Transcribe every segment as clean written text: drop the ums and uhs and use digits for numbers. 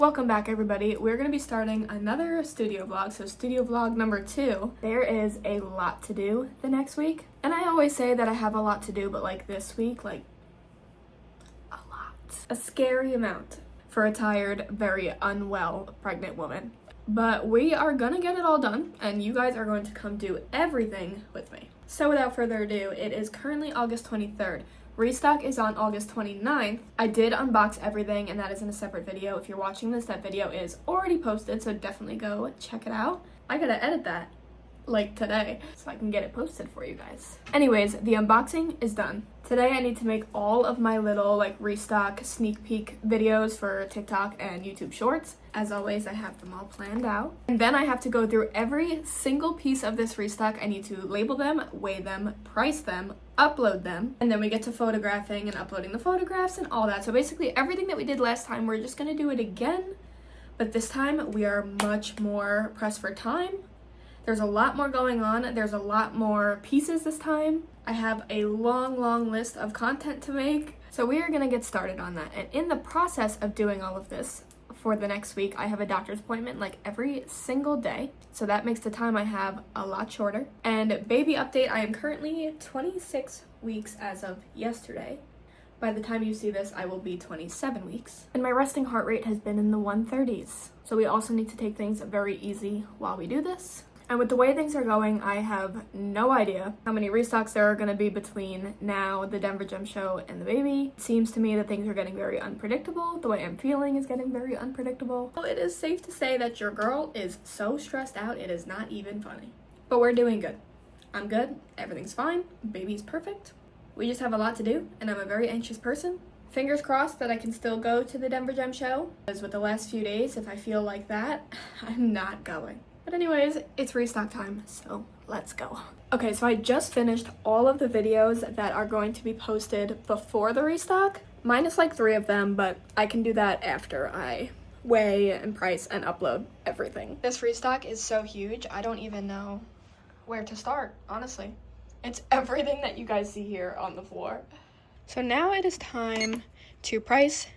Welcome back, everybody. We're going to be starting another studio vlog, so studio vlog number 2. There is a lot to do the next week, and I always say that I have a lot to do, but like this week, like a lot. A scary amount for a tired, very unwell pregnant woman. But we are going to get it all done, and you guys are going to come do everything with me. So without further ado, it is currently August 23rd. Restock is on August 29th. I did unbox everything, and that is in a separate video. If you're watching this, that video is already posted, so definitely go check it out. I gotta edit that, like today, so I can get it posted for you guys. Anyways, the unboxing is done. Today I need to make all of my little like restock sneak peek videos for TikTok and YouTube Shorts. As always, I have them all planned out. And then I have to go through every single piece of this restock. I need to label them, weigh them, price them, upload them, and then we get to photographing and uploading the photographs and all that. So basically everything that we did last time, we're just gonna do it again, but this time we are much more pressed for time. There's a lot more going on. There's a lot more pieces this time. I have a long list of content to make. So we are gonna get started on that. And in the process of doing all of this, for the next week, I have a doctor's appointment like every single day. So that makes the time I have a lot shorter. And baby update, I am currently 26 weeks as of yesterday. By the time you see this, I will be 27 weeks. And my resting heart rate has been in the 130s. So we also need to take things very easy while we do this. And with the way things are going, I have no idea how many restocks there are going to be between now, the Denver Gem Show, and the baby. It seems to me that things are getting very unpredictable. The way I'm feeling is getting very unpredictable. So it is safe to say that your girl is so stressed out, it is not even funny. But we're doing good. I'm good. Everything's fine. Baby's perfect. We just have a lot to do, and I'm a very anxious person. Fingers crossed that I can still go to the Denver Gem Show. Because with the last few days, if I feel like that, I'm not going. But anyways, it's restock time, so let's go. Okay, so I just finished all of the videos that are going to be posted before the restock, minus like 3 of them, but I can do that after I weigh and price and upload everything. This restock is so huge, I don't even know where to start, honestly. It's everything that you guys see here on the floor. So now it is time to price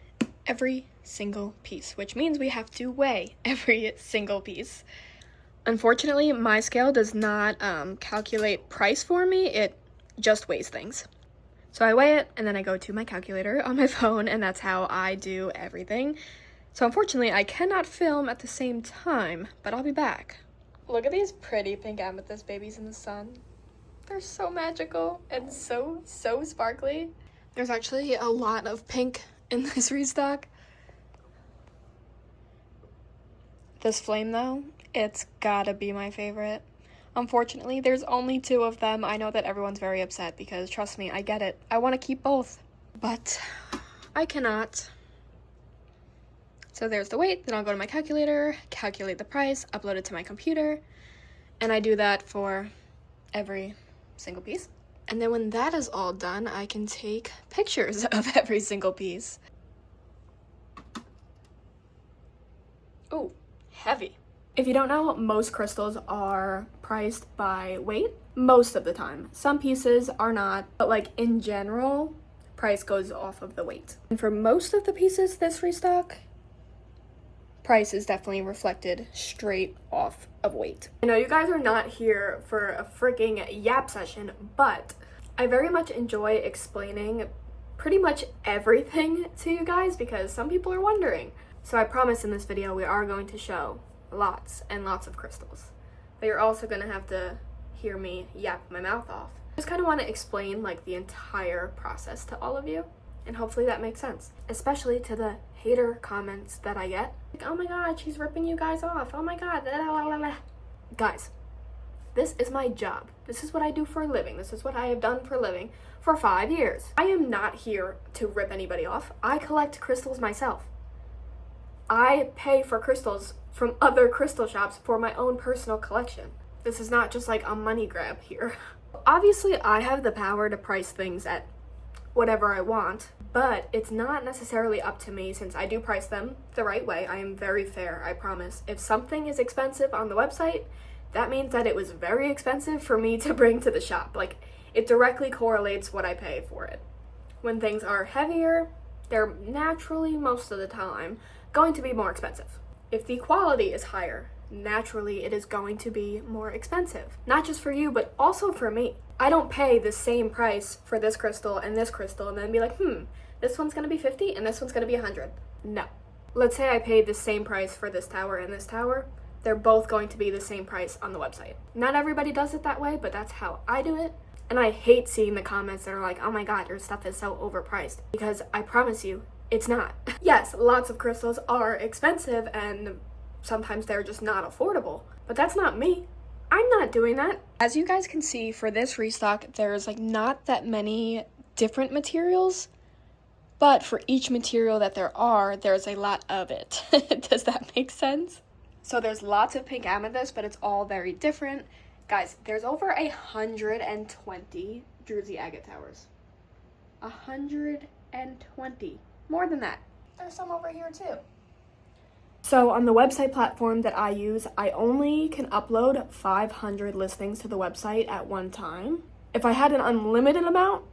every single piece, which means we have to weigh every single piece. Unfortunately, my scale does not calculate price for me, it just weighs things. So I weigh it, and then I go to my calculator on my phone, and that's how I do everything. So unfortunately, I cannot film at the same time, but I'll be back. Look at these pretty pink amethyst babies in the sun. They're so magical and so sparkly. There's actually a lot of pink in this restock. This flame, though, it's gotta be my favorite. Unfortunately, there's only 2 of them. I know that everyone's very upset because, trust me, I get it. I want to keep both, but I cannot. So there's the weight, then I'll go to my calculator, calculate the price, upload it to my computer, and I do that for every single piece. And then when that is all done, I can take pictures of every single piece. Ooh, heavy. If you don't know, most crystals are priced by weight most of the time. Some pieces are not, but like in general, price goes off of the weight. And for most of the pieces this restock, price is definitely reflected straight off of weight. I know you guys are not here for a freaking yap session, but I very much enjoy explaining pretty much everything to you guys because some people are wondering. So I promise in this video we are going to show lots and lots of crystals, but you're also gonna have to hear me yap my mouth off. I just kind of want to explain like the entire process to all of you, and hopefully that makes sense, especially to the hater comments that I get, like, oh my god, she's ripping you guys off, oh my god, blah, blah, blah, blah. Guys, this is my job. This is what I do for a living. This is what I have done for a living for 5 years. I am not here to rip anybody off. I collect crystals myself. I pay for crystals from other crystal shops for my own personal collection. This is not just like a money grab here. Obviously, I have the power to price things at whatever I want, but it's not necessarily up to me since I do price them the right way. I am very fair, I promise. If something is expensive on the website, that means that it was very expensive for me to bring to the shop. Like, it directly correlates what I pay for it. When things are heavier, they're naturally, most of the time, going to be more expensive. If the quality is higher, naturally it is going to be more expensive. Not just for you, but also for me. I don't pay the same price for this crystal and then be like, this one's gonna be 50 and this one's gonna be 100. No. Let's say I paid the same price for this tower and this tower. They're both going to be the same price on the website. Not everybody does it that way, but that's how I do it. And I hate seeing the comments that are like, oh my god, your stuff is so overpriced. Because I promise you, it's not. Yes, lots of crystals are expensive and sometimes they're just not affordable. But that's not me. I'm not doing that. As you guys can see, for this restock, there's like not that many different materials. But for each material that there are, there's a lot of it. Does that make sense? So there's lots of pink amethyst, but it's all very different. Guys, there's over 120 Jersey agate towers. 120. More than that. There's some over here too. So on the website platform that I use, I only can upload 500 listings to the website at one time. If I had an unlimited amount,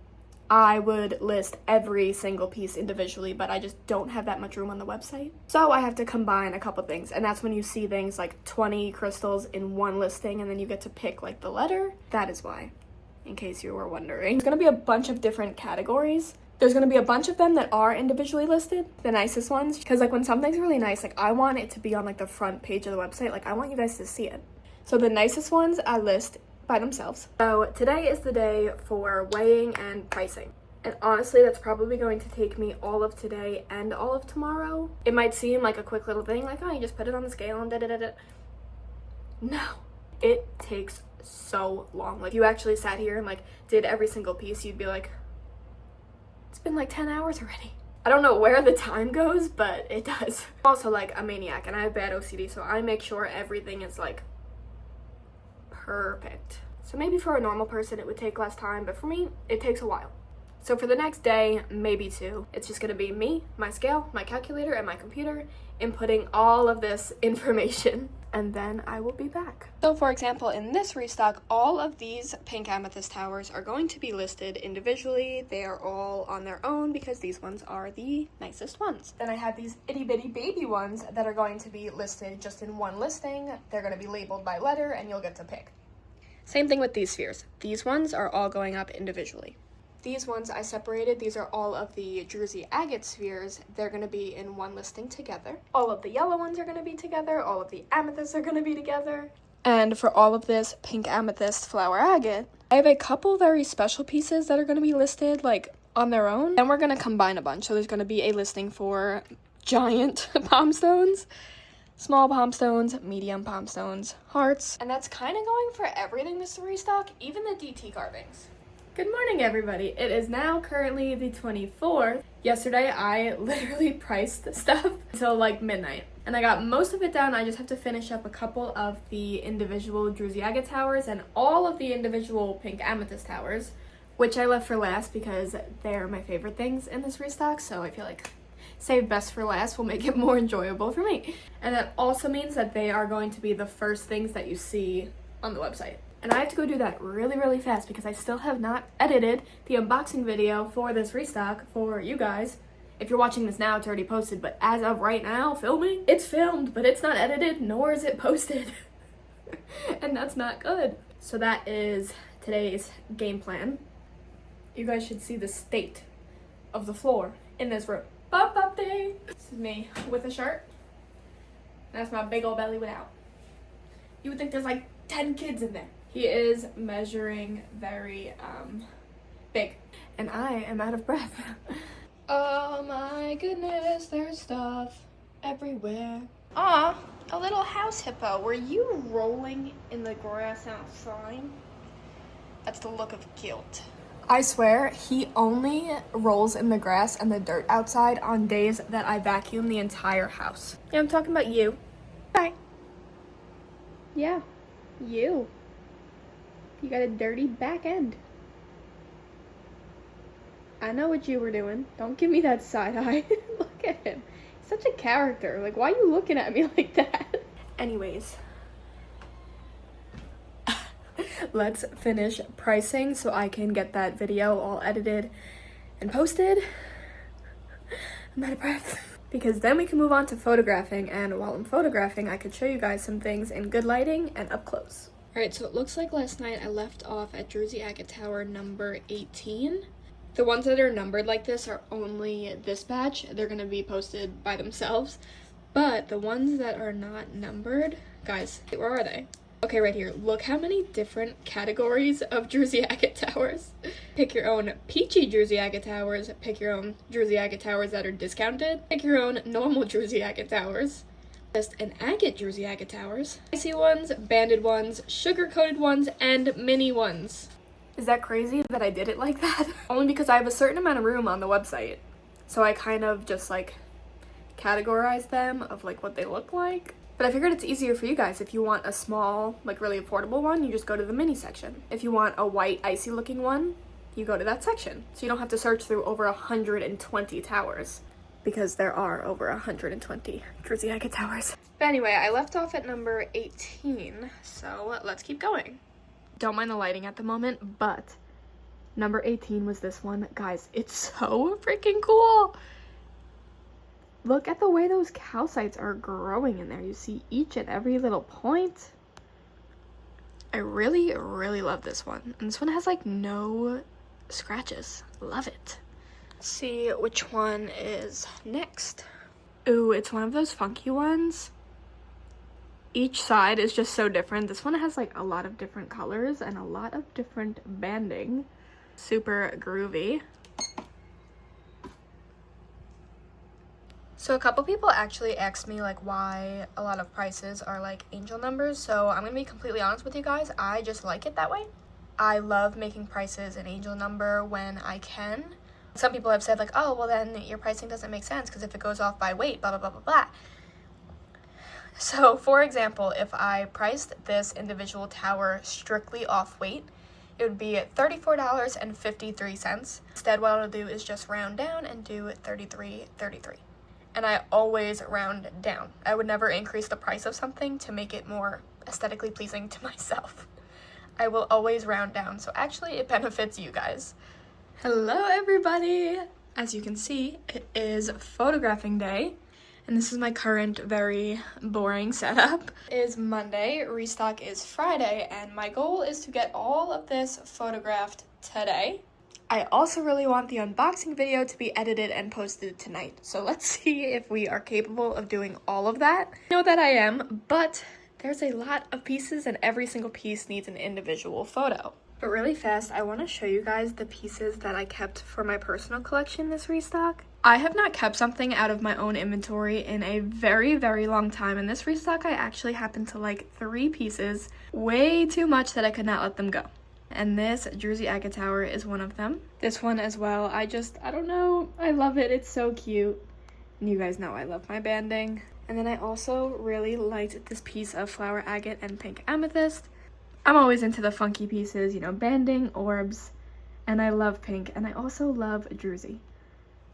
I would list every single piece individually, but I just don't have that much room on the website. So I have to combine a couple things, and that's when you see things like 20 crystals in one listing, and then you get to pick like the letter. That is why, in case you were wondering. There's gonna be a bunch of different categories. There's gonna be a bunch of them that are individually listed, the nicest ones, because like when something's really nice, like I want it to be on like the front page of the website, like I want you guys to see it. So the nicest ones I list by themselves. So today is the day for weighing and pricing. And honestly, that's probably going to take me all of today and all of tomorrow. It might seem like a quick little thing, like, oh, you just put it on the scale and da-da-da-da. No, it takes so long. Like, if you actually sat here and like did every single piece, you'd be like, it's been like 10 hours already. I don't know where the time goes, but it does. I'm also like a maniac and I have bad OCD, so I make sure everything is like perfect. So maybe for a normal person it would take less time, but for me it takes a while. So for the next day, maybe two, it's just gonna be me, my scale, my calculator, and my computer inputting all of this information, and then I will be back. So for example, in this restock, all of these pink amethyst towers are going to be listed individually. They are all on their own because these ones are the nicest ones. Then I have these itty bitty baby ones that are going to be listed just in one listing. They're gonna be labeled by letter and you'll get to pick. Same thing with these spheres. These ones are all going up individually. These ones I separated. These are all of the Jersey agate spheres. They're going to be in one listing together. All of the yellow ones are going to be together. All of the amethysts are going to be together. And for all of this pink amethyst flower agate, I have a couple very special pieces that are going to be listed like on their own. And we're going to combine a bunch. So there's going to be a listing for giant palm stones, small palm stones, medium palm stones, hearts. And that's kind of going for everything this restock, even the DT carvings. Good morning, everybody. It is now currently the 24th. Yesterday, I literally priced stuff until like midnight. And I got most of it done. I just have to finish up a couple of the individual Jersey agate towers and all of the individual pink amethyst towers, which I left for last because they're my favorite things in this restock. So I feel like save best for last will make it more enjoyable for me. And that also means that they are going to be the first things that you see on the website. And I have to go do that really, really fast because I still have not edited the unboxing video for this restock for you guys. If you're watching this now, it's already posted, but as of right now, filming, it's filmed, but it's not edited, nor is it posted. And that's not good. So that is today's game plan. You guys should see the state of the floor in this room. Bump up day. This is me with a shirt. That's my big old belly without. You would think there's like 10 kids in there. He is measuring very big, and I am out of breath. Oh my goodness, there's stuff everywhere. Aw, a little house hippo. Were you rolling in the grass outside? That's the look of guilt. I swear, he only rolls in the grass and the dirt outside on days that I vacuum the entire house. Yeah, I'm talking about you. Bye. Yeah, you. You got a dirty back end. I know what you were doing. Don't give me that side eye. Look at him. He's such a character. Like, why are you looking at me like that? Anyways. Let's finish pricing so I can get that video all edited and posted. I'm out of breath. because then we can move on to photographing, and while I'm photographing, I could show you guys some things in good lighting and up close. Alright, so it looks like last night I left off at Jersey Agate Tower number 18. The ones that are numbered like this are only this batch. They're going to be posted by themselves. But the ones that are not numbered, guys, where are they? Okay, right here. Look how many different categories of Jersey Agate Towers. Pick your own peachy Jersey Agate Towers. Pick your own Jersey Agate Towers that are discounted. Pick your own normal Jersey Agate Towers. Just an agate Jersey Agate Towers. Icy ones, banded ones, sugar-coated ones, and mini ones. Is that crazy that I did it like that? Only because I have a certain amount of room on the website. So I kind of just like categorize them of like what they look like. But I figured it's easier for you guys. If you want a small, like really affordable one, you just go to the mini section. If you want a white icy looking one, you go to that section. So you don't have to search through over 120 towers, because there are over 120 Jersey Agate Towers. But anyway, I left off at number 18, so let's keep going. Don't mind the lighting at the moment, but number 18 was this one. Guys, it's so freaking cool. Look at the way those calcites are growing in there. You see each and every little point. I really, really love this one. And this one has like no scratches. Love it. Let's see which one is next. Ooh, it's one of those funky ones. Each side is just so different. This one has like a lot of different colors and a lot of different banding. Super groovy. So a couple people actually asked me like why a lot of prices are like angel numbers. So I'm gonna be completely honest with you guys. I just like it that way. I love making prices an angel number when I can. Some people have said like, oh, well then your pricing doesn't make sense because if it goes off by weight, blah, blah, blah, blah, blah. So for example, if I priced this individual tower strictly off weight, it would be $34.53. Instead, what I'll do is just round down and do $33.33. And I always round down. I would never increase the price of something to make it more aesthetically pleasing to myself. I will always round down. So actually it benefits you guys. Hello everybody! As you can see, it is photographing day, and this is my current very boring setup. It is Monday, restock is Friday, and my goal is to get all of this photographed today. I also really want the unboxing video to be edited and posted tonight, so let's see if we are capable of doing all of that. I know that I am, but there's a lot of pieces and every single piece needs an individual photo. But really fast, I want to show you guys the pieces that I kept for my personal collection this restock. I have not kept something out of my own inventory in a very, very long time. In this restock, I actually happened to like 3 pieces, way too much that I could not let them go. And this Jersey Agate Tower is one of them. This one as well, I don't know, I love it, it's so cute. And you guys know I love my banding. And then I also really liked this piece of flower agate and pink amethyst. I'm always into the funky pieces, you know, banding, orbs, and I love pink, and I also love Jersey.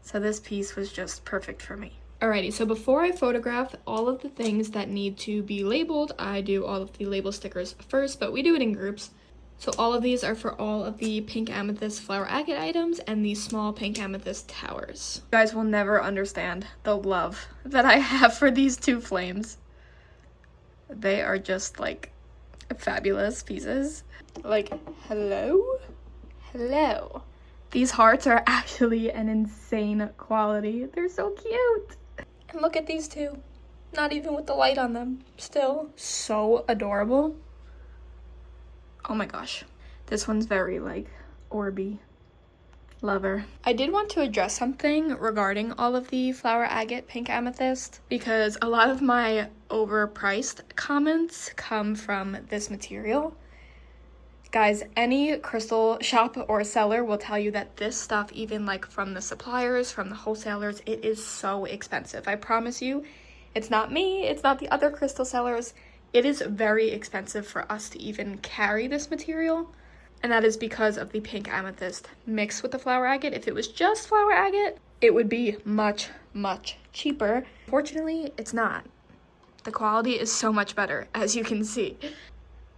So this piece was just perfect for me. Alrighty, so before I photograph all of the things that need to be labeled, I do all of the label stickers first, but we do it in groups. So all of these are for all of the pink amethyst flower agate items and the small pink amethyst towers. You guys will never understand the love that I have for these 2 flames. They are just like fabulous pieces. Like, hello? Hello. These hearts are actually an insane quality. They're so cute. And look at these 2. Not even with the light on them. Still so adorable. Oh my gosh. This one's very like orby. Love her. I did want to address something regarding all of the flower agate pink amethyst because a lot of my overpriced comments come from this material. Guys, any crystal shop or seller will tell you that this stuff, even like from the suppliers, from the wholesalers, it is so expensive. I promise you, it's not me, it's not the other crystal sellers. It is very expensive for us to even carry this material. And that is because of the pink amethyst mixed with the flower agate. If it was just flower agate, it would be much, much cheaper. Fortunately, it's not. The quality is so much better, as you can see.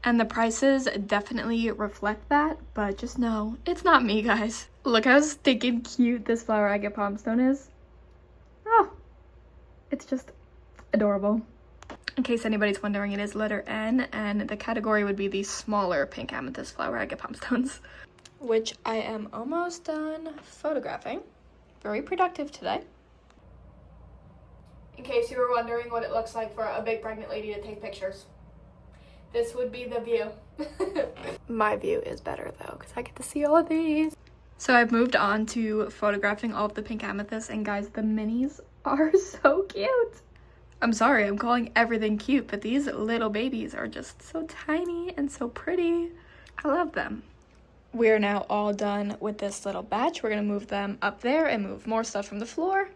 And the prices definitely reflect that, but just know, it's not me, guys. Look how stinking cute this flower agate palm stone is. Oh, It's just adorable. In case anybody's wondering, it is letter N, and the category would be the smaller pink amethyst flower agate palm stones, which I am almost done photographing. Very productive today. In case you were wondering what it looks like for a big pregnant lady to take pictures, this would be the view. My view is better though, because I get to see all of these. So I've moved on to photographing all of the pink amethysts, and guys, the minis are so cute. I'm sorry, I'm calling everything cute, but these little babies are just so tiny and so pretty. I love them. We are now all done with this little batch. We're gonna move them up there and move more stuff from the floor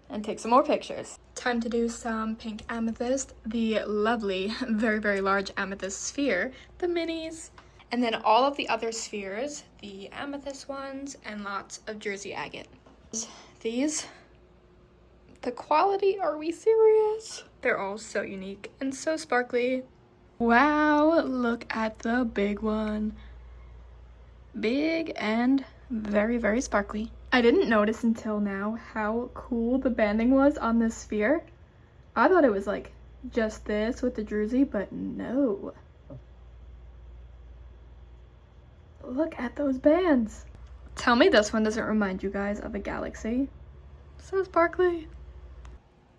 and take some more pictures. Time to do some pink amethyst, the lovely, very, very large amethyst sphere, the minis, and then all of the other spheres, the amethyst ones, and lots of Jersey agate. These, the quality, are we serious? They're all so unique and so sparkly. Wow, look at the big one. Big and very, very sparkly. I didn't notice until now how cool the banding was on this sphere. I thought it was like just this with the Jersey, but no. Look at those bands. Tell me this one doesn't remind you guys of a galaxy. So sparkly.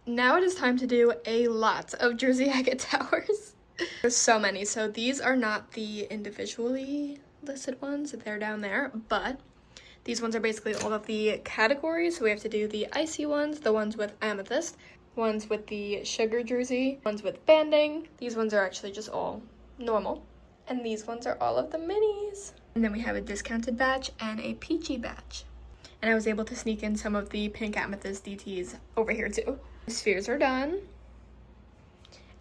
Now it is time to do a lot of Jersey agate towers. There's so many. So these are not the individually listed ones. They're down there, but these ones are basically all of the categories. So we have to do the icy ones, the ones with amethyst, ones with the sugar Jersey, ones with banding. These ones are actually just all normal. And these ones are all of the minis. And then we have a discounted batch and a peachy batch. And I was able to sneak in some of the pink amethyst DTs over here too. The spheres are done.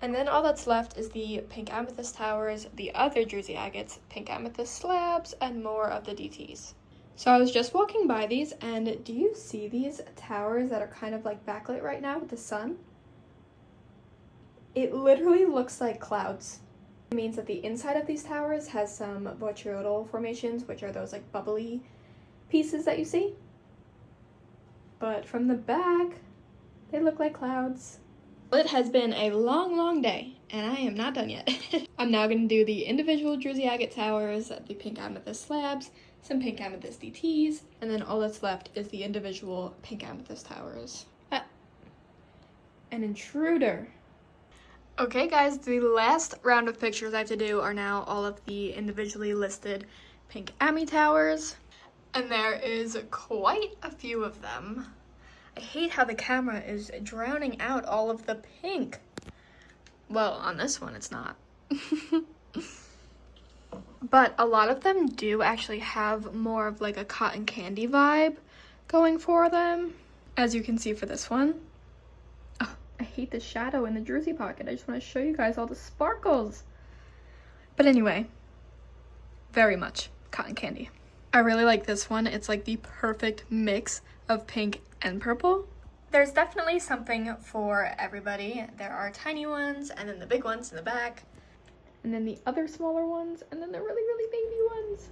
And then all that's left is the pink amethyst towers, the other Jersey agates, pink amethyst slabs, and more of the DTs. So I was just walking by these, and do you see these towers that are kind of like backlit right now with the sun? It literally looks like clouds. It means that the inside of these towers has some botryoidal formations, which are those like bubbly pieces that you see. But from the back, they look like clouds. It has been a long, long day, and I am not done yet. I'm now going to do the individual Jersey agate towers, the pink amethyst slabs, some pink amethyst DTs, and then all that's left is the individual pink amethyst towers. An intruder. Okay guys, the last round of pictures I have to do are now all of the individually listed pink Ami towers, and there is quite a few of them. I hate how the camera is drowning out all of the pink. Well, on this one it's not. But a lot of them do actually have more of like a cotton candy vibe going for them, as you can see for this one. Oh, I hate the shadow in the Jersey pocket. I just want to show you guys all the sparkles. But anyway, very much cotton candy. I really like this one. It's like the perfect mix of pink and purple. There's definitely something for everybody. There are tiny ones, and then the big ones in the back, and then the other smaller ones, and then the really, really baby ones.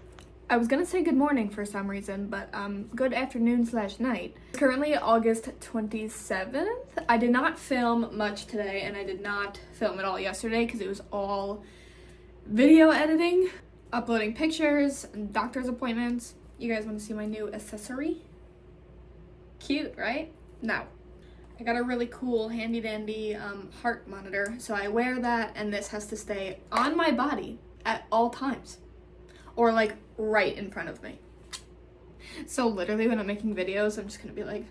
I was gonna say good morning for some reason, but good afternoon/night. Currently August 27th. I did not film much today, and I did not film at all yesterday because it was all video editing, uploading pictures, and doctor's appointments. You guys want to see my new accessory? Cute, right? Now, I got a really cool handy dandy heart monitor, so I wear that, and this has to stay on my body at all times, or like right in front of me. So literally when I'm making videos, I'm just gonna be like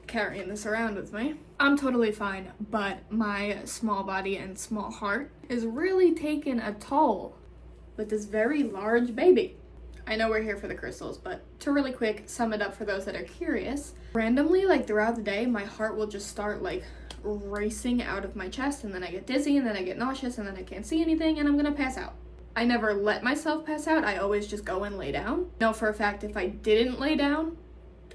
carrying this around with me. I'm totally fine, but my small body and small heart is really taking a toll with this very large baby. I know we're here for the crystals, but to really quick sum it up for those that are curious, randomly, like throughout the day, my heart will just start like racing out of my chest, and then I get dizzy, and then I get nauseous, and then I can't see anything, and I'm gonna pass out. I never let myself pass out. I always just go and lay down. I know for a fact if I didn't lay down,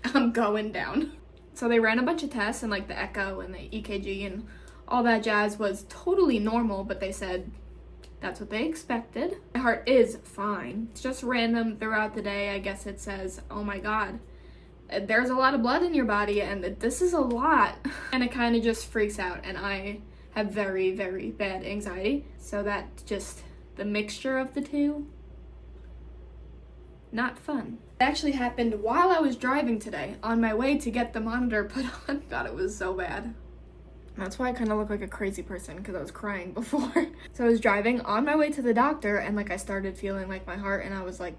I'm going down. So they ran a bunch of tests, and like the echo and the EKG and all that jazz was totally normal, but they said that's what they expected. My heart is fine. It's just random throughout the day. I guess it says, oh my God, there's a lot of blood in your body and this is a lot. And it kind of just freaks out, and I have very, very bad anxiety. So that just, the mixture of the two, not fun. It actually happened while I was driving today on my way to get the monitor put on. God, it was so bad. That's why I kind of look like a crazy person, because I was crying before. So I was driving on my way to the doctor, and like I started feeling like my heart, and I was like,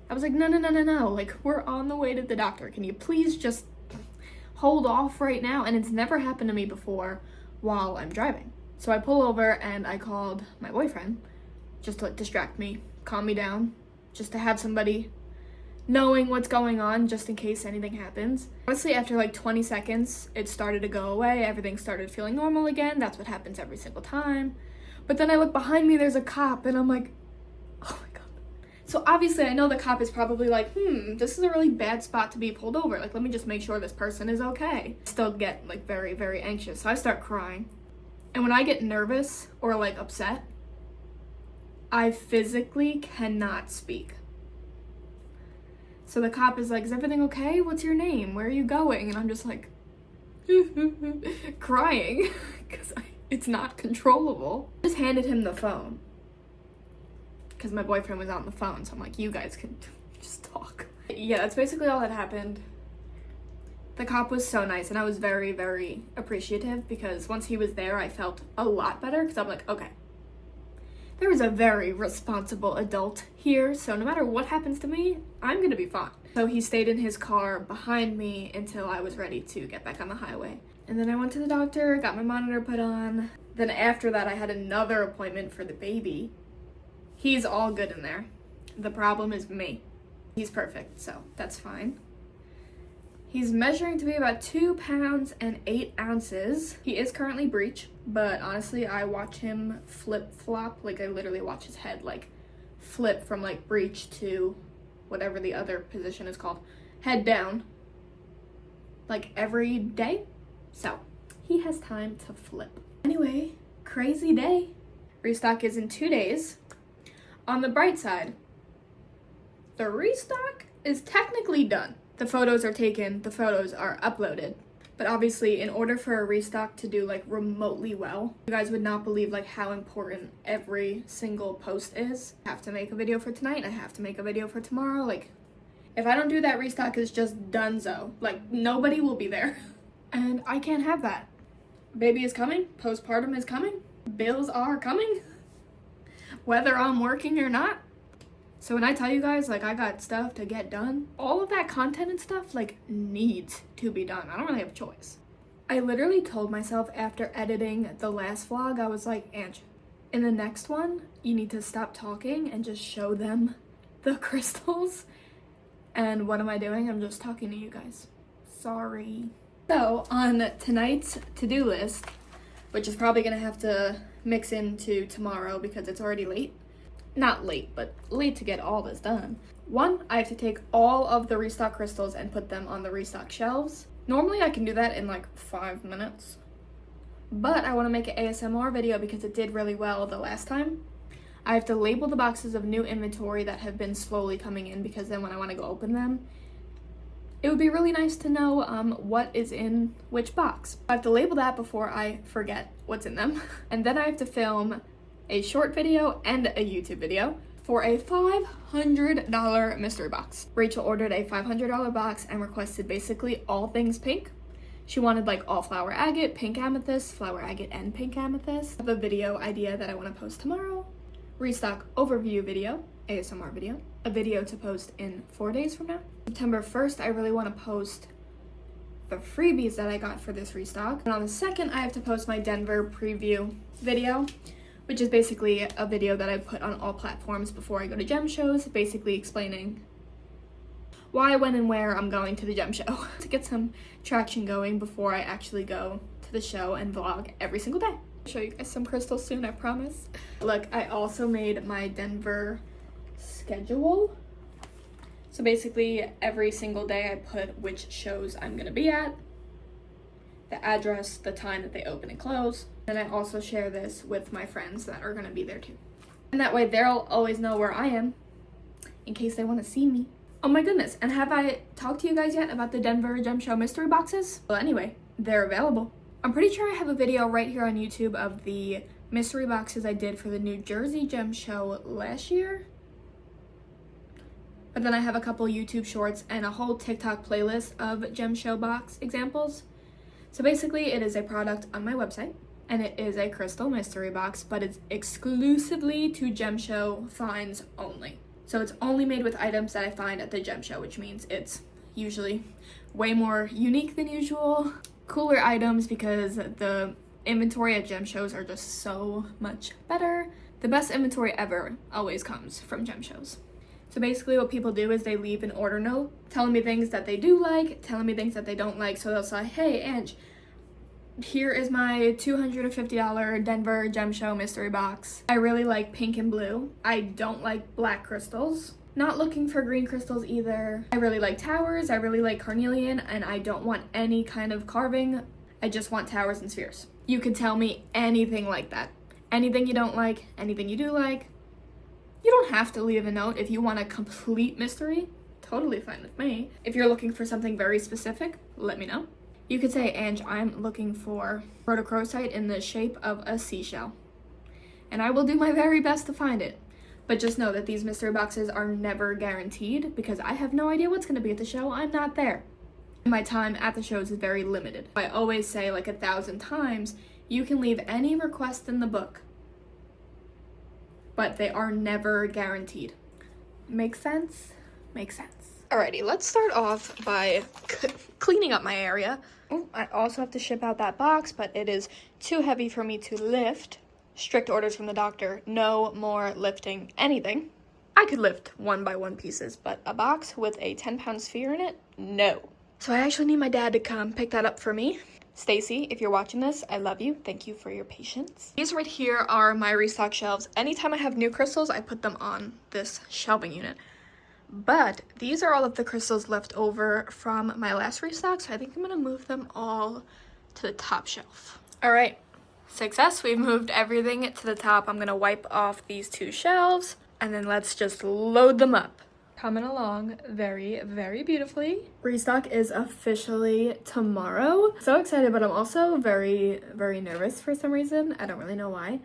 no, like we're on the way to the doctor. Can you please just hold off right now? And it's never happened to me before while I'm driving. So I pull over and I called my boyfriend just to like distract me, calm me down, just to have somebody knowing what's going on just in case anything happens. Honestly, after like 20 seconds, it started to go away. Everything started feeling normal again. That's what happens every single time. But then I look behind me, there's a cop, and I'm like, oh my God. So obviously I know the cop is probably like, this is a really bad spot to be pulled over. Like, let me just make sure this person is okay. Still get like very, very anxious. So I start crying. And when I get nervous or like upset, I physically cannot speak. So the cop is like, is everything okay? What's your name? Where are you going? And I'm just like, crying, because it's not controllable. I just handed him the phone, because my boyfriend was on the phone, so I'm like, you guys can just talk. Yeah, that's basically all that happened. The cop was so nice, and I was very, very appreciative, because once he was there, I felt a lot better, because I'm like, okay, there is a very responsible adult here, so no matter what happens to me, I'm gonna be fine. So he stayed in his car behind me until I was ready to get back on the highway. And then I went to the doctor, got my monitor put on. Then after that, I had another appointment for the baby. He's all good in there. The problem is me. He's perfect, so that's fine. He's measuring to be about 2 pounds and 8 ounces. He is currently breech, but honestly, I watch him flip-flop. Like, I literally watch his head, like, flip from, like, breech to whatever the other position is called. Head down. Like, every day. So, he has time to flip. Anyway, crazy day. Restock is in 2 days. On the bright side, the restock is technically done. The photos are taken, the photos are uploaded. But obviously, in order for a restock to do like remotely well, you guys would not believe like how important every single post is. I have to make a video for tonight, I have to make a video for tomorrow. Like, if I don't do that, restock is just donezo. Like, nobody will be there. And I can't have that. Baby is coming, postpartum is coming, bills are coming, whether I'm working or not. So when I tell you guys, like, I got stuff to get done, all of that content and stuff, like, needs to be done. I don't really have a choice. I literally told myself after editing the last vlog, I was like, Ange, in the next one, you need to stop talking and just show them the crystals. And what am I doing? I'm just talking to you guys. Sorry. So on tonight's to-do list, which is probably gonna have to mix into tomorrow because it's already late. Not late, but late to get all this done. 1, I have to take all of the restock crystals and put them on the restock shelves. Normally I can do that in like 5 minutes, but I want to make an ASMR video because it did really well the last time. I have to label the boxes of new inventory that have been slowly coming in, because then when I want to go open them, it would be really nice to know what is in which box. I have to label that before I forget what's in them. And then I have to film a short video and a YouTube video for a $500 mystery box. Rachel ordered a $500 box and requested basically all things pink. She wanted like all flower agate, pink amethyst, flower agate, and pink amethyst. I have a video idea that I want to post tomorrow. Restock overview video, ASMR video. A video to post in 4 days from now. September 1st, I really want to post the freebies that I got for this restock. And on the 2nd, I have to post my Denver preview video, which is basically a video that I put on all platforms before I go to gem shows, basically explaining why, when, and where I'm going to the gem show to get some traction going before I actually go to the show and vlog every single day. I'll show you guys some crystals soon, I promise. Look, I also made my Denver schedule. So basically, every single day I put which shows I'm gonna be at, the address, the time that they open and close, and I also share this with my friends that are gonna be there too. And that way they'll always know where I am in case they wanna see me. Oh my goodness, and have I talked to you guys yet about the Denver Gem Show mystery boxes? Well, anyway, they're available. I'm pretty sure I have a video right here on YouTube of the mystery boxes I did for the New Jersey Gem Show last year. But then I have a couple YouTube shorts and a whole TikTok playlist of Gem Show box examples. So basically, it is a product on my website, and it is a crystal mystery box, but it's exclusively to Gem Show finds only. So it's only made with items that I find at the Gem Show, which means it's usually way more unique than usual, cooler items because the inventory at Gem Shows are just so much better. The best inventory ever always comes from Gem Shows. So basically what people do is they leave an order note telling me things that they do like, telling me things that they don't like. So they'll say, hey, Ange, here is my $250 Denver Gem Show mystery box. I really like pink and blue. I don't like black crystals. Not looking for green crystals either. I really like towers. I really like carnelian, and I don't want any kind of carving. I just want towers and spheres. You could tell me anything like that. Anything you don't like, anything you do like. You don't have to leave a note if you want a complete mystery. Totally fine with me. If you're looking for something very specific, let me know. You could say, Ange, I'm looking for rhodochrosite in the shape of a seashell. And I will do my very best to find it. But just know that these mystery boxes are never guaranteed because I have no idea what's going to be at the show. I'm not there. My time at the shows is very limited. I always say like 1,000 times, you can leave any request in the book, but they are never guaranteed. Makes sense? Makes sense. Alrighty, let's start off by cleaning up my area. Oh, I also have to ship out that box, but it is too heavy for me to lift. Strict orders from the doctor, no more lifting anything. I could lift 1x1 pieces, but a box with a 10-pound sphere in it, no. So I actually need my dad to come pick that up for me. Stacy, if you're watching this, I love you. Thank you for your patience. These right here are my restock shelves. Anytime I have new crystals, I put them on this shelving unit. But these are all of the crystals left over from my last restock, so I think I'm gonna move them all to the top shelf. All right, success. We've moved everything to the top. I'm gonna wipe off these two shelves, and then let's just load them up. Coming along very, very beautifully. Restock is officially tomorrow. So excited, but I'm also very, very nervous for some reason. I don't really know why.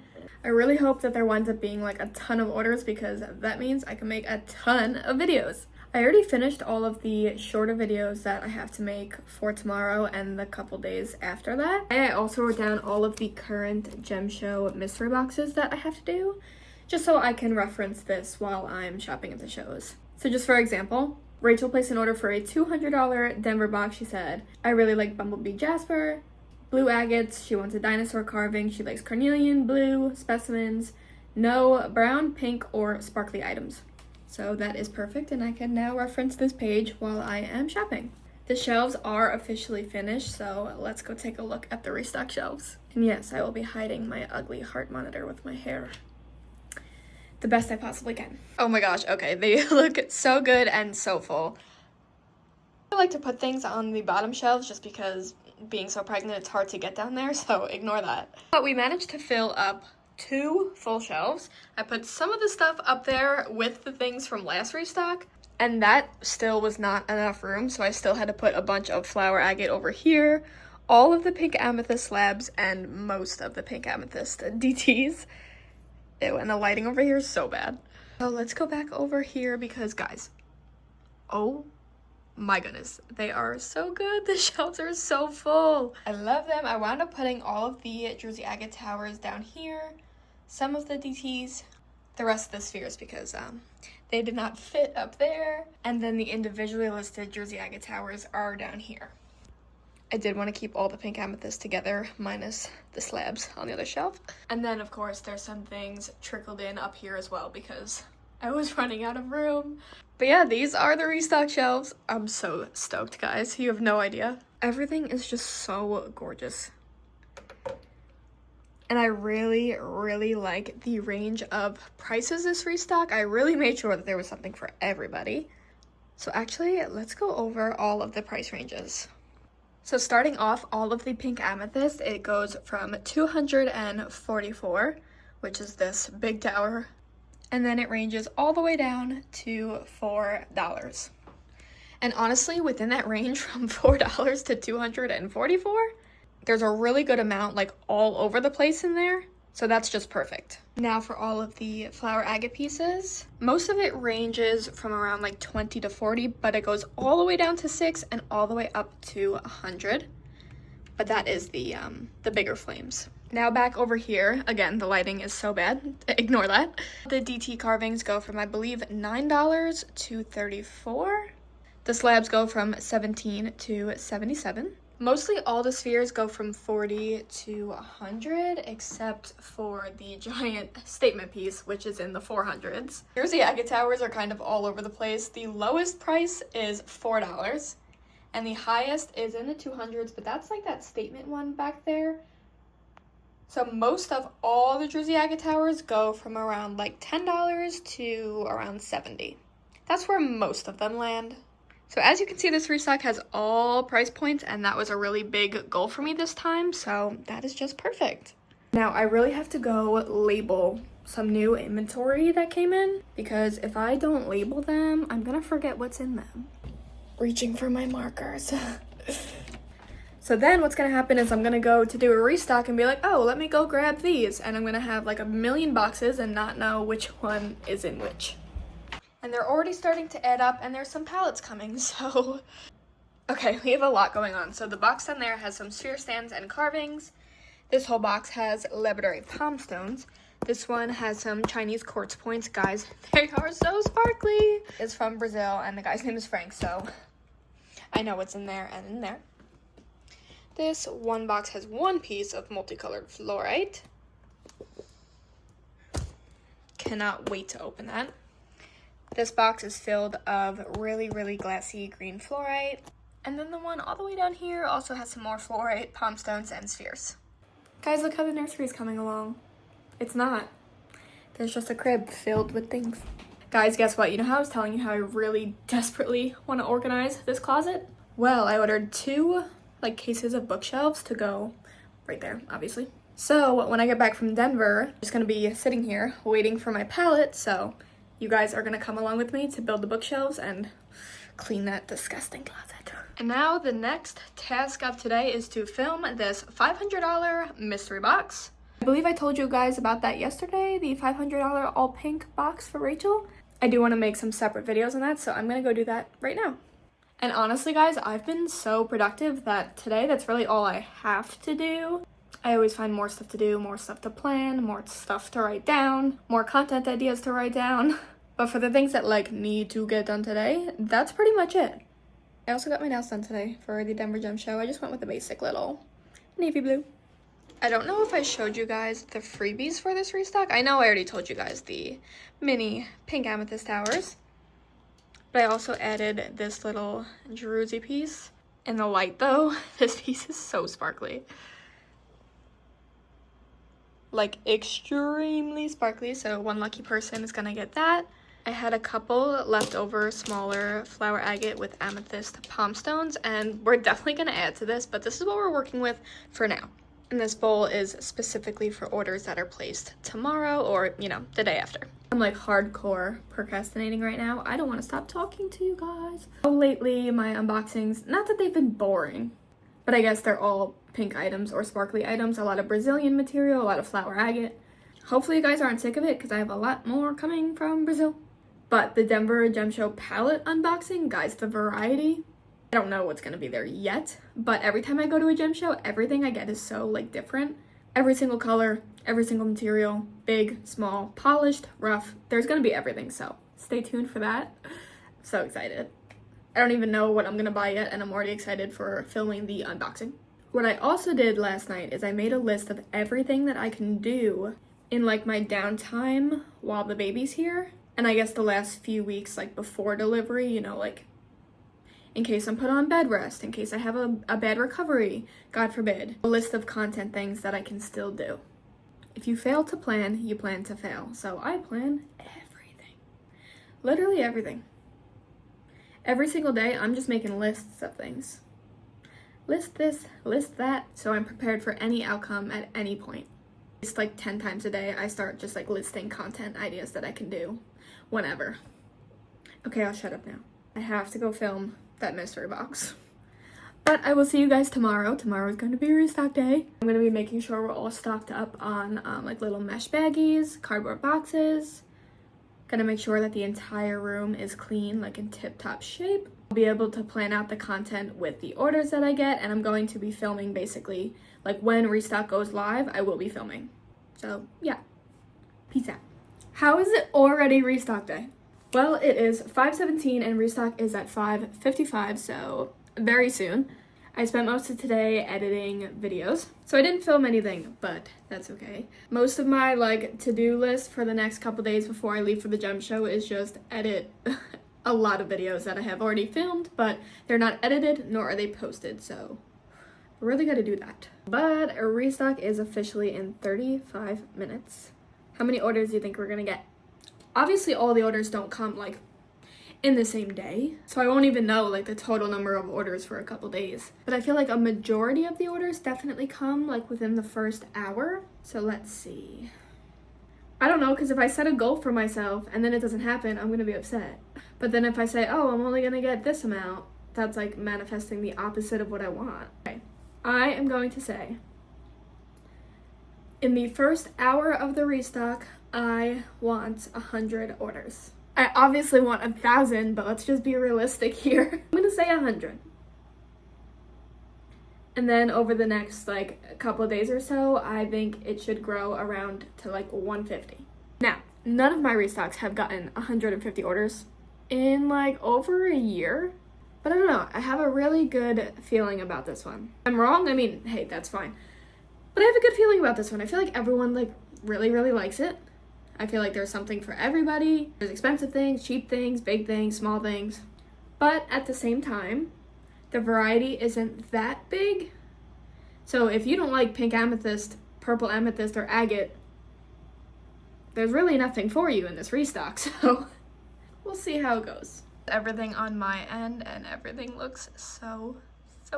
I really hope that there winds up being like a ton of orders because that means I can make a ton of videos. I already finished all of the shorter videos that I have to make for tomorrow and the couple days after that. I also wrote down all of the current Gem Show mystery boxes that I have to do, just so I can reference this while I'm shopping at the shows. So just for example, Rachel placed an order for a $200 Denver box. She said, I really like Bumblebee Jasper, blue agates, she wants a dinosaur carving, she likes carnelian, blue, specimens, no brown, pink, or sparkly items. So that is perfect, and I can now reference this page while I am shopping. The shelves are officially finished, so let's go take a look at the restock shelves. And yes, I will be hiding my ugly heart monitor with my hair the best I possibly can. Oh my gosh, okay, they look so good and so full. I like to put things on the bottom shelves just because being so pregnant, it's hard to get down there, so ignore that. But we managed to fill up 2 full shelves. I put some of the stuff up there with the things from last restock, and that still was not enough room, so I still had to put a bunch of flower agate over here, all of the pink amethyst slabs, and most of the pink amethyst DTs. Ew, and the lighting over here is so bad. So let's go back over here because, guys, oh my goodness, they are so good. The shelves are so full. I love them. I wound up putting all of the Jersey agate towers down here, some of the DTs, the rest of the spheres because they did not fit up there, and then the individually listed Jersey agate towers are down here. I did want to keep all the pink amethyst together, minus the slabs on the other shelf. And then, of course, there's some things trickled in up here as well because I was running out of room. But yeah, these are the restock shelves. I'm so stoked, guys. You have no idea. Everything is just so gorgeous. And I really, really like the range of prices this restock. I really made sure that there was something for everybody. So actually, let's go over all of the price ranges. So starting off, all of the pink amethyst, it goes from $244, which is this big tower, and then it ranges all the way down to $4. And honestly, within that range from $4 to $244, there's a really good amount like all over the place in there. So that's just perfect. Now for all of the flower agate pieces, most of it ranges from around like 20 to 40, but it goes all the way down to 6 and all the way up to 100. But that is the bigger flames. Now back over here, again, the lighting is so bad, ignore that. The DT carvings go from, I believe, $9 to $34. The slabs go from $17 to $77. Mostly all the spheres go from $40 to $100, except for the giant statement piece, which is in the $400s. Jersey agate towers are kind of all over the place. The lowest price is $4, and the highest is in the $200s, but that's like that statement one back there. So most of all the Jersey agate towers go from around like $10 to around $70. That's where most of them land. So as you can see, this restock has all price points, and that was a really big goal for me this time, so that is just perfect. Now I really have to go label some new inventory that came in, because if I don't label them, I'm gonna forget what's in them. Reaching for my markers. So then what's gonna happen is I'm gonna go to do a restock and be like, oh, let me go grab these, and I'm gonna have like a million boxes and not know which one is in which. And they're already starting to add up, and there's some pallets coming, so... Okay, we have a lot going on. So the box down there has some sphere stands and carvings. This whole box has labradorite palm stones. This one has some Chinese quartz points. Guys, they are so sparkly. It's from Brazil, and the guy's name is Frank, so I know what's in there and in there. This one box has one piece of multicolored fluorite. Cannot wait to open that. This box is filled of really, really glassy green fluorite. And then the one all the way down here also has some more fluorite, palm stones, and spheres. Guys, look how the nursery is coming along. It's not. There's just a crib filled with things. Guys, guess what? You know how I was telling you how I really desperately want to organize this closet? Well, I ordered 2 cases of bookshelves to go right there, obviously. So when I get back from Denver, I'm just gonna be sitting here waiting for my pallet, so you guys are gonna come along with me to build the bookshelves and clean that disgusting closet. And now the next task of today is to film this $500 mystery box. I believe I told you guys about that yesterday, the $500 all pink box for Rachel. I do want to make some separate videos on that, so I'm gonna go do that right now. And honestly, guys, I've been so productive that today that's really all I have to do. I always find more stuff to do, more stuff to plan, more stuff to write down, more content ideas to write down. But for the things that need to get done today, that's pretty much it. I also got my nails done today for the Denver Gem Show. I just went with the basic little navy blue. I don't know if I showed you guys the freebies for this restock. I know I already told you guys the mini pink amethyst towers. But I also added this little Jersey piece. In the light though, this piece is so sparkly. Extremely sparkly, so one lucky person is gonna get that. I had a couple leftover smaller flower agate with amethyst palm stones, and we're definitely gonna add to this, but this is what we're working with for now. And this bowl is specifically for orders that are placed tomorrow or, the day after. I'm hardcore procrastinating right now. I don't want to stop talking to you guys. Lately, my unboxings, not that they've been boring, but I guess they're all pink items or sparkly items, a lot of Brazilian material, a lot of flower agate. Hopefully you guys aren't sick of it because I have a lot more coming from Brazil. But the Denver Gem Show palette unboxing, guys, the variety, I don't know what's going to be there yet, but every time I go to a gem show, everything I get is so different. Every single color, every single material, big, small, polished, rough, there's going to be everything, so stay tuned for that. I'm so excited. I don't even know what I'm going to buy yet, and I'm already excited for filming the unboxing. What I also did last night is I made a list of everything that I can do in my downtime while the baby's here, and I guess the last few weeks before delivery, in case I'm put on bed rest, in case I have a bad recovery, God forbid. A list of content things that I can still do. If you fail to plan, you plan to fail. So I plan everything. Literally everything. Every single day, I'm just making lists of things. List this, list that, so I'm prepared for any outcome at any point. It's 10 times a day, I start just listing content ideas that I can do whenever. Okay, I'll shut up now. I have to go film that mystery box. But I will see you guys tomorrow. Tomorrow is going to be restock day. I'm going to be making sure we're all stocked up on like little mesh baggies, cardboard boxes. Gonna make sure that the entire room is clean, like in tip-top shape. I'll be able to plan out the content with the orders that I get, and I'm going to be filming basically, like when restock goes live, I will be filming. So yeah, peace out. How is it already restock day? Well, it is 5:17 and restock is at 5:55, so very soon. I spent most of today editing videos, so I didn't film anything, but that's okay. Most of my like to-do list for the next couple days before I leave for the gem show is just edit a lot of videos that I have already filmed, but they're not edited nor are they posted, so I really gotta do that. But a restock is officially in 35 minutes. How many orders do you think we're gonna get? Obviously all the orders don't come like in the same day, so I won't even know like the total number of orders for a couple days, but I feel like a majority of the orders definitely come like within the first hour. So let's see, I don't know, because if I set a goal for myself and then it doesn't happen, I'm gonna be upset. But then if I say, oh, I'm only gonna get this amount, that's like manifesting the opposite of what I want. Okay, I am going to say in the first hour of the restock I want 100 orders. I obviously want 1,000, but let's just be realistic here. I'm gonna say 100. And then over the next like a couple of days or so, I think it should grow around to like 150. Now, none of my restocks have gotten 150 orders in like over a year, but I don't know, I have a really good feeling about this one. If I'm wrong, I mean, hey, that's fine. But I have a good feeling about this one. I feel like everyone like really likes it. I feel like there's something for everybody. There's expensive things, cheap things, big things, small things. But at the same time, the variety isn't that big. So if you don't like pink amethyst, purple amethyst, or agate, there's really nothing for you in this restock. So we'll see how it goes. Everything on my end and everything looks so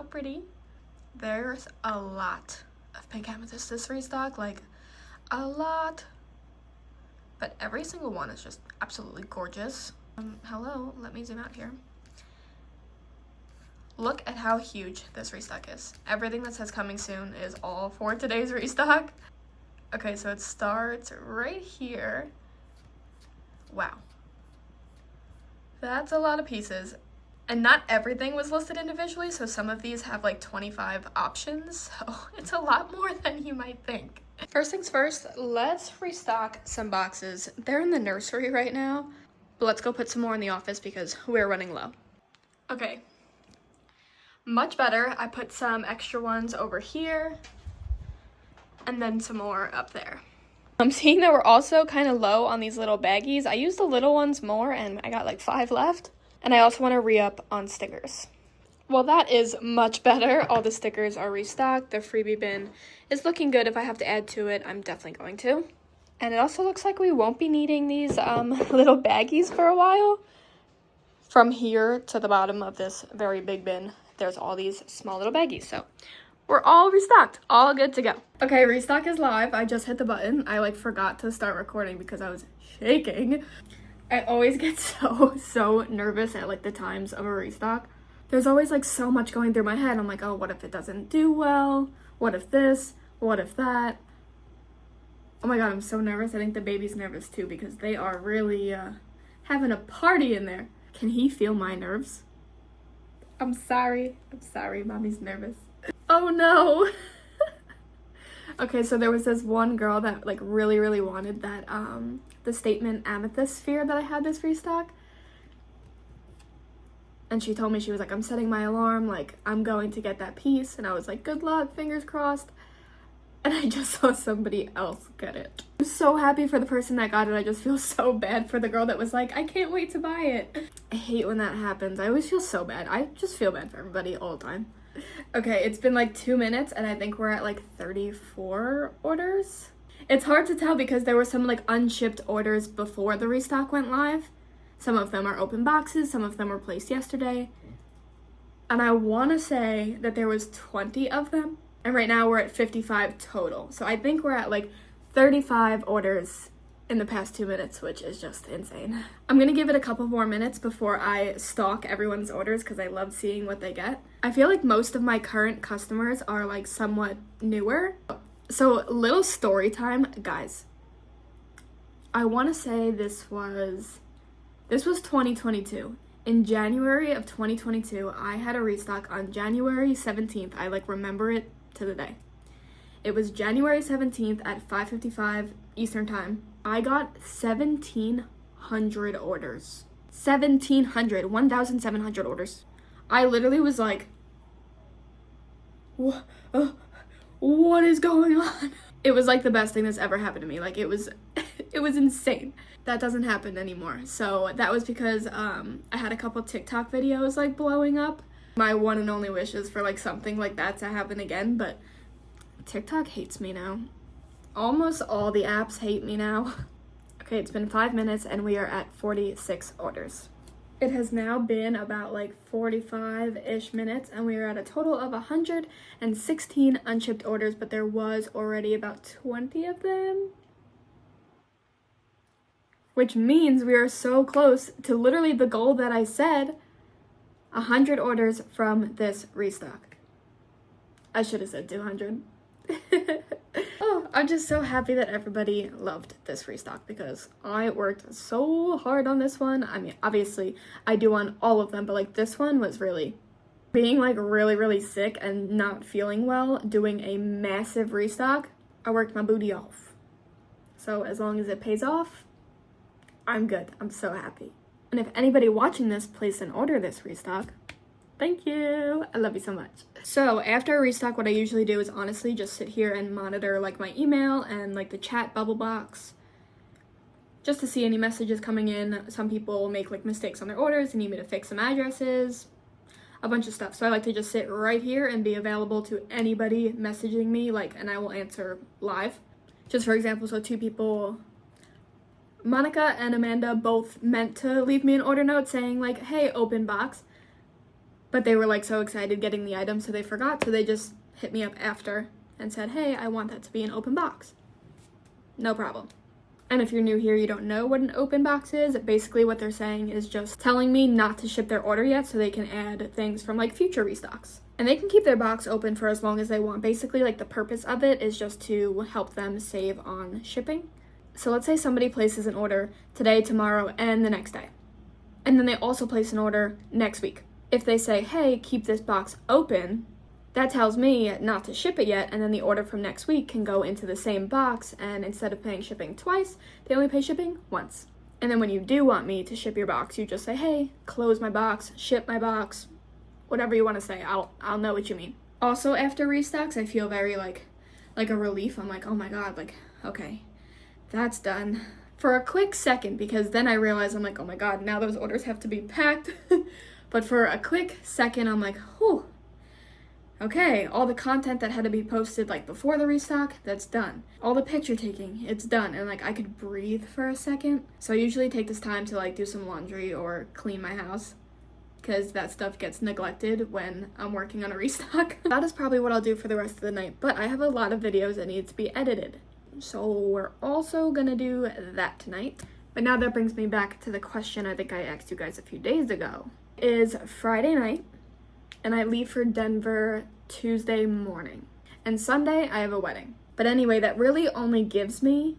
pretty. There's a lot of pink amethyst this restock, like a lot. But every single one is just absolutely gorgeous. Hello, let me zoom out here. Look at how huge this restock is. Everything that says coming soon is all for today's restock. Okay, so it starts right here. Wow. That's a lot of pieces. And not everything was listed individually, so some of these have like 25 options, so it's a lot more than you might think. First things first, let's restock some boxes. They're in the nursery right now, but let's go put some more in the office because we're running low. Okay, much better. I put some extra ones over here and then some more up there. I'm seeing that we're also kind of low on these little baggies. I used the little ones more and I got like 5 left. And I also want to re-up on stickers. Well, that is much better. All the stickers are restocked. The freebie bin is looking good. If I have to add to it, I'm definitely going to. And it also looks like we won't be needing these little baggies for a while. From here to the bottom of this very big bin, there's all these small little baggies. So we're all restocked, all good to go. Okay, restock is live. I just hit the button. I like forgot to start recording because I was shaking. I always get so nervous at like the times of a restock. There's always like so much going through my head. I'm like, oh, what if it doesn't do well? What if this? What if that? Oh my god, I'm so nervous. I think the baby's nervous too because they are really having a party in there. Can he feel my nerves? I'm sorry, mommy's nervous. Oh no. Okay, so there was this one girl that like really wanted that the statement amethyst sphere that I had this restock. And she told me, she was like, I'm setting my alarm, like I'm going to get that piece. And I was like, good luck, fingers crossed. And I just saw somebody else get it. I'm so happy for the person that got it. I just feel so bad for the girl that was like, I can't wait to buy it. I hate when that happens. I always feel so bad. I just feel bad for everybody all the time. Okay, it's been like 2 minutes and I think we're at like 34 orders. It's hard to tell because there were some like unshipped orders before the restock went live. Some of them are open boxes, some of them were placed yesterday. And I want to say that there was 20 of them. And right now we're at 55 total. So I think we're at like 35 orders in the past 2 minutes, which is just insane. I'm gonna give it a couple more minutes before I stalk everyone's orders because I love seeing what they get. I feel like most of my current customers are like somewhat newer. So little story time, guys. I want to say this was 2022. In January of 2022, I had a restock on January 17th. I like remember it to the day. It was January 17th at 5:55 Eastern time. I got 1,700 orders. 1,700 orders. I literally was like, what is going on? It was like the best thing that's ever happened to me. Like it was insane. That doesn't happen anymore. So that was because I had a couple TikTok videos like blowing up. My one and only wish is for like something like that to happen again, but TikTok hates me now. Almost all the apps hate me now. Okay, it's been 5 minutes and we are at 46 orders. It has now been about like 45-ish minutes and we are at a total of 116 unshipped orders, but there was already about 20 of them. Which means we are so close to literally the goal that I said, 100 orders from this restock. I should have said 200. Oh, I'm just so happy that everybody loved this restock because I worked so hard on this one. I mean, obviously I do on all of them, but like this one was really being like really sick and not feeling well, doing a massive restock. I worked my booty off. So as long as it pays off, I'm good. I'm so happy. And if anybody watching this placed an order this restock, thank you. I love you so much. So after a restock, what I usually do is honestly just sit here and monitor like my email and like the chat bubble box just to see any messages coming in. Some people make like mistakes on their orders and need me to fix some addresses, a bunch of stuff. So I like to just sit right here and be available to anybody messaging me, like, and I will answer live. Just for example, so 2 people, Monica and Amanda, both meant to leave me an order note saying like, hey, open box. But they were like so excited getting the item, so they forgot. So they just hit me up after and said, hey, I want that to be an open box. No problem. And if you're new here, you don't know what an open box is. Basically what they're saying is just telling me not to ship their order yet so they can add things from like future restocks. And they can keep their box open for as long as they want. Basically like the purpose of it is just to help them save on shipping. So let's say somebody places an order today, tomorrow, and the next day. And then they also place an order next week. If they say, hey, keep this box open, that tells me not to ship it yet, and then the order from next week can go into the same box, and instead of paying shipping twice, they only pay shipping once. And then when you do want me to ship your box, you just say, hey, close my box, ship my box, whatever you want to say, I'll know what you mean. Also, after restocks, I feel very like a relief. I'm like, oh my god, like, okay, that's done. For a quick second, because then I realize I'm like, oh my god, now those orders have to be packed. But for a quick second, I'm like, whew, okay, all the content that had to be posted like before the restock, that's done. All the picture taking, it's done. And like I could breathe for a second. So I usually take this time to like do some laundry or clean my house because that stuff gets neglected when I'm working on a restock. That is probably what I'll do for the rest of the night, but I have a lot of videos that need to be edited. So we're also gonna do that tonight. But now that brings me back to the question I think I asked you guys a few days ago. Is Friday night and I leave for Denver Tuesday morning, and Sunday I have a wedding. But anyway, that really only gives me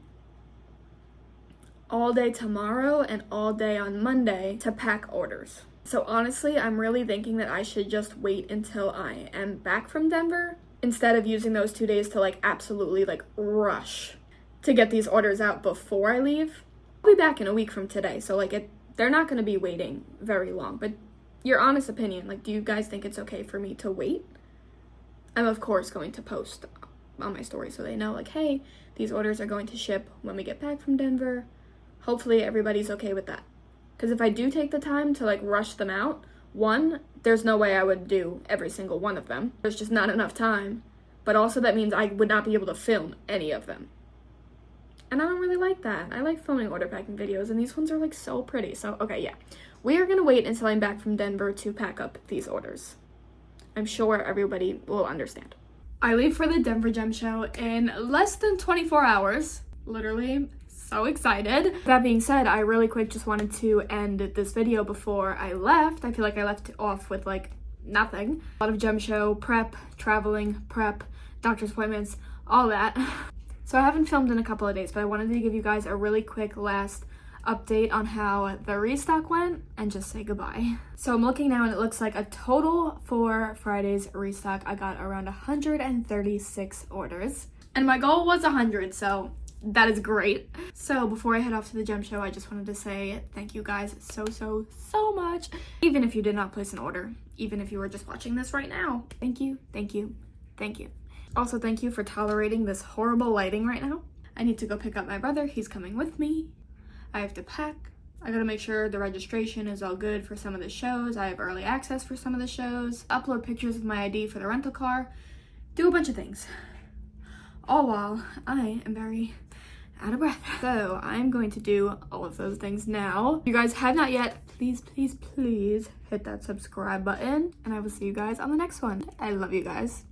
all day tomorrow and all day on Monday to pack orders. So honestly, I'm really thinking that I should just wait until I am back from Denver instead of using those 2 days to like absolutely like rush to get these orders out before I leave. I'll be back in a week from today, so like they're not going to be waiting very long. But your honest opinion, like, do you guys think it's okay for me to wait? I'm of course going to post on my story so they know like, hey, these orders are going to ship when we get back from Denver. Hopefully everybody's okay with that. Because if I do take the time to like rush them out, one, there's no way I would do every single one of them. There's just not enough time. But also that means I would not be able to film any of them. And I don't really like that. I like filming order packing videos, and these ones are like so pretty. So, okay, yeah. We are gonna wait until I'm back from Denver to pack up these orders. I'm sure everybody will understand. I leave for the Denver Gem Show in less than 24 hours. Literally so excited. That being said, I really quick just wanted to end this video before I left. I feel like I left off with like nothing. A lot of gem show prep, traveling prep, doctor's appointments, all that. So I haven't filmed in a couple of days, but I wanted to give you guys a really quick last update on how the restock went and just say goodbye. So I'm looking now and it looks like a total for Friday's restock, I got around 136 orders. And my goal was 100, so that is great. So before I head off to the gem show, I just wanted to say thank you guys so much. Even if you did not place an order, even if you were just watching this right now. Thank you, thank you, thank you. Also, thank you for tolerating this horrible lighting right now. I need to go pick up my brother. He's coming with me. I have to pack. I gotta make sure the registration is all good for some of the shows. I have early access for some of the shows. Upload pictures of my ID for the rental car. Do a bunch of things. All while I am very out of breath. So I'm going to do all of those things now. If you guys have not yet, please hit that subscribe button. And I will see you guys on the next one. I love you guys.